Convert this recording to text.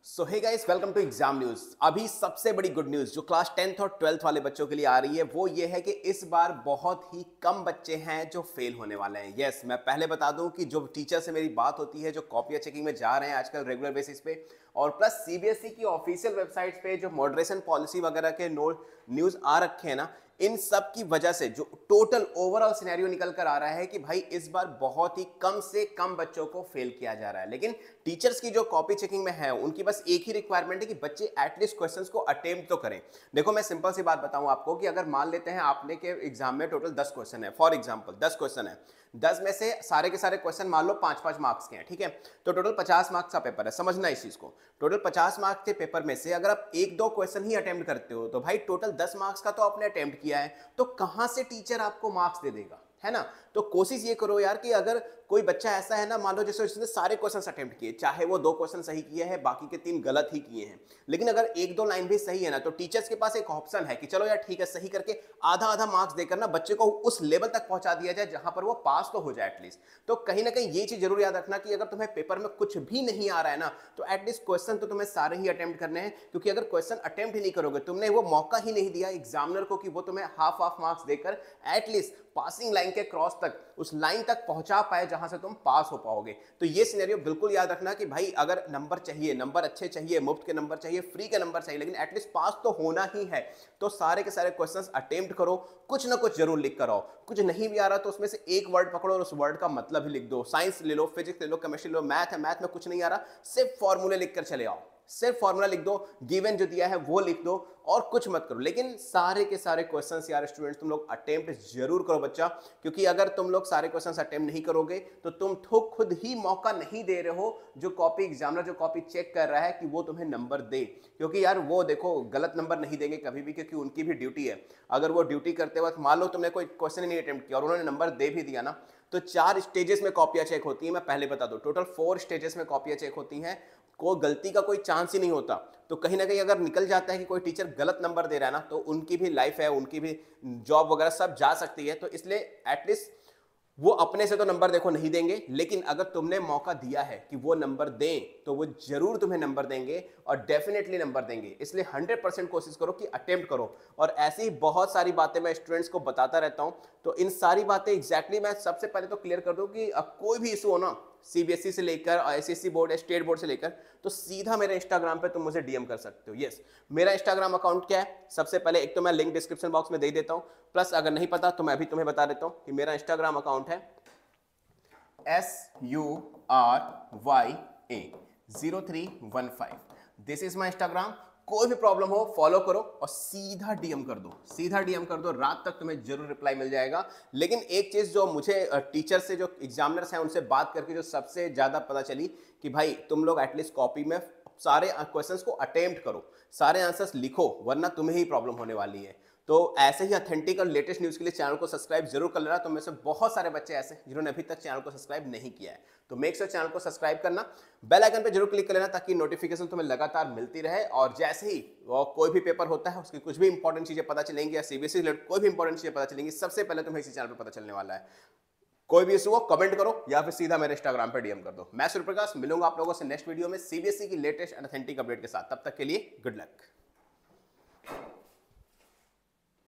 So hey guys, welcome to Exam News. अभी सबसे बड़ी गुड न्यूज जो क्लास 10th और 12th वाले बच्चों के लिए आ रही है वो ये है कि इस बार बहुत ही कम बच्चे हैं जो फेल होने वाले हैं। यस, मैं पहले बता दूं कि जो टीचर से मेरी बात होती है, जो कॉपियां चेकिंग में जा रहे हैं आजकल रेगुलर बेसिस पे, और प्लस सीबीएसई की ऑफिशियल वेबसाइट पे जो मॉडरेशन पॉलिसी वगैरह के न्यूज आ रखे हैं ना, इन सब की वजह से जो टोटल ओवरऑल सिनेरियो निकल कर आ रहा है कि भाई इस बार बहुत ही कम से कम बच्चों को फेल किया जा रहा है। लेकिन टीचर्स की जो कॉपी चेकिंग में है उनकी बस एक ही रिक्वायरमेंट है कि बच्चे एटलीस्ट क्वेश्चंस को अटेम्प्ट तो करें। देखो, मैं सिंपल सी बात बताऊं आपको कि अगर मान लेते हैं आपने के एग्जाम में टोटल 10 क्वेश्चन है, फॉर एग्जांपल 10 क्वेश्चन है, 10 में से सारे के सारे क्वेश्चन मान लो 5-5 मार्क्स के हैं, ठीक है, तो टोटल 50 मार्क्स का पेपर है। समझना इस चीज को, टोटल 50 मार्क्स के पेपर में से अगर आप 1-2 क्वेश्चन ही अटेम्प्ट करते हो तो भाई टोटल 10 मार्क्स का तो आपने अटेम्प्ट किया है, तो कहां से टीचर आपको मार्क्स दे देगा, है ना। तो कोशिश ये करो यार कि अगर कोई बच्चा ऐसा है ना, मान लो जैसे उसने सारे क्वेश्चन अटेम्प्ट किए, चाहे वो 2 क्वेश्चन सही किए हैं, बाकी के 3 गलत ही किए हैं, लेकिन अगर 1-2 लाइन भी सही है ना, तो टीचर्स के पास एक ऑप्शन है कि चलो यार ठीक है, सही करके आधा आधा मार्क्स देकर ना बच्चे को उस लेवल तक पहुंचा दिया जाए जहां पर वो पास तो हो जाए एटलीस्ट। तो कहीं ना कहीं ये चीज जरूर याद रखना कि अगर तुम्हें पेपर में कुछ भी नहीं आ रहा है ना, तो एटलीस्ट क्वेश्चन तो तुम्हें सारे ही अटेम्प्ट करने हैं, क्योंकि अगर क्वेश्चन अटेम्प्ट ही नहीं करोगे, तुमने वो मौका ही नहीं दिया एग्जामिनर को कि वो तुम्हें हाफ मार्क्स देकर एटलीस्ट पासिंग लाइन के क्रॉस तक, उस लाइन तक पहुंचा पाए जहां से तुम पास हो पाओगे। तो ये सिनेरियो बिल्कुल याद रखना कि भाई अगर नंबर चाहिए, नंबर अच्छे चाहिए, मुफ्त के नंबर चाहिए, फ्री के नंबर चाहिए, लेकिन एटलीस्ट पास तो होना ही है, तो सारे के सारे क्वेश्चंस अटेम्प्ट करो, कुछ ना कुछ जरूर लिख कर आओ। कुछ नहीं भी आ रहा तो उसमें से एक वर्ड पकड़ो और उस वर्ड का मतलब ही लिख दो। साइंस ले लो, फिजिक्स ले लो, केमिस्ट्री ले लो, मैथ है, मैथ में कुछ नहीं आ रहा, सिर्फ फॉर्मूले लिख कर चले आओ, सिर्फ फॉर्मूला लिख दो, गिवन जो दिया है वो लिख दो और कुछ मत करो। लेकिन सारे के सारे क्वेश्चंस यार स्टूडेंट्स तुम लोग अटेम्प्ट जरूर करो बच्चा, क्योंकि अगर तुम लोग सारे क्वेश्चंस अटेम्प्ट नहीं करोगे तो तुम खुद ही मौका नहीं दे रहे हो जो कॉपी एग्जामिनर, जो कॉपी चेक कर रहा है, कि वो तुम्हें नंबर दे। क्योंकि यार वो देखो गलत नंबर नहीं देंगे कभी भी, क्योंकि उनकी भी ड्यूटी है। अगर वो ड्यूटी करते वक्त मान लो तुमने कोई क्वेश्चन ही नहीं अटेम्प्ट किया और उन्होंने नंबर दे भी दिया ना, तो 4 स्टेजेस में कॉपियां चेक होती हैं। मैं पहले बता दूं, टोटल 4 स्टेजेस में कॉपियां चेक होती हैं, कोई गलती का कोई चांस ही नहीं होता। तो कहीं ना कहीं अगर निकल जाता है कि कोई टीचर गलत नंबर दे रहा है ना, तो उनकी भी लाइफ है, उनकी भी जॉब वगैरह सब जा सकती है। तो इसलिए एटलीस्ट वो अपने से तो नंबर देखो नहीं देंगे, लेकिन अगर तुमने मौका दिया है कि वो नंबर दें तो वो जरूर तुम्हें नंबर देंगे और डेफिनेटली नंबर देंगे। इसलिए 100% कोशिश करो कि अटेम्प्ट करो। और ऐसी बहुत सारी बातें मैं स्टूडेंट्स को बताता रहता हूं, तो इन सारी बातें एग्जैक्टली मैं सबसे पहले तो क्लियर कर दूं कि अब कोई भी इशू हो ना, सीबीएसई से लेकर आईसीएसई बोर्ड या स्टेट बोर्ड से लेकर, तो सीधा मेरे इंस्टाग्राम पे तुम मुझे डीएम कर सकते हो। यस, मेरा इंस्टाग्राम अकाउंट क्या है, सबसे पहले एक तो मैं लिंक डिस्क्रिप्शन बॉक्स में दे देता हूं, प्लस अगर नहीं पता तो मैं अभी तुम्हें बता देता हूं कि मेरा इंस्टाग्राम अकाउंट है SURYA0315। This is my Instagram. कोई भी प्रॉब्लम हो फॉलो करो और सीधा डीएम कर दो, सीधा डीएम कर दो, रात तक तुम्हें जरूर रिप्लाई मिल जाएगा। लेकिन एक चीज जो मुझे टीचर से, जो एग्जामिनर्स हैं, उनसे बात करके जो सबसे ज्यादा पता चली कि भाई तुम लोग एटलीस्ट कॉपी में सारे क्वेश्चंस को अटेम्प्ट करो, सारे आंसर्स लिखो, वरना तुम्हें ही प्रॉब्लम होने वाली है। तो ऐसे ही ऑथेंटिक और लेटेस्ट न्यूज़ के लिए चैनल को सब्सक्राइब जरूर कर लेना। तो में से बहुत सारे बच्चे ऐसे जिन्होंने अभी तक चैनल को सब्सक्राइब नहीं किया है, तो मेक श्योर चैनल को सब्सक्राइब करना, बेल आइकन पे जरूर क्लिक कर लेना ताकि नोटिफिकेशन तुम्हें लगातार मिलती रहे। और जैसे ही वो कोई भी पेपर होता है, उसकी कुछ भी इंपॉर्टेंट चीजें पता चलेंगी या सीबीएसई रिलेटेड कोई भी इंपॉर्टेंट चीजें पता चलेंगी, सबसे पहले तुम्हें इसी चैनल पर पता चलने वाला है। कोई भी इशू हो कमेंट करो या फिर सीधा मेरे इंस्टाग्राम पर डीएम कर दो। मैं सूर्यप्रकाश, मिलूंगा आप लोगों से नेक्स्ट वीडियो में सीबीएसई की लेटेस्ट एंड ऑथेंटिक अपडेट के साथ। तब तक के लिए गुड लक।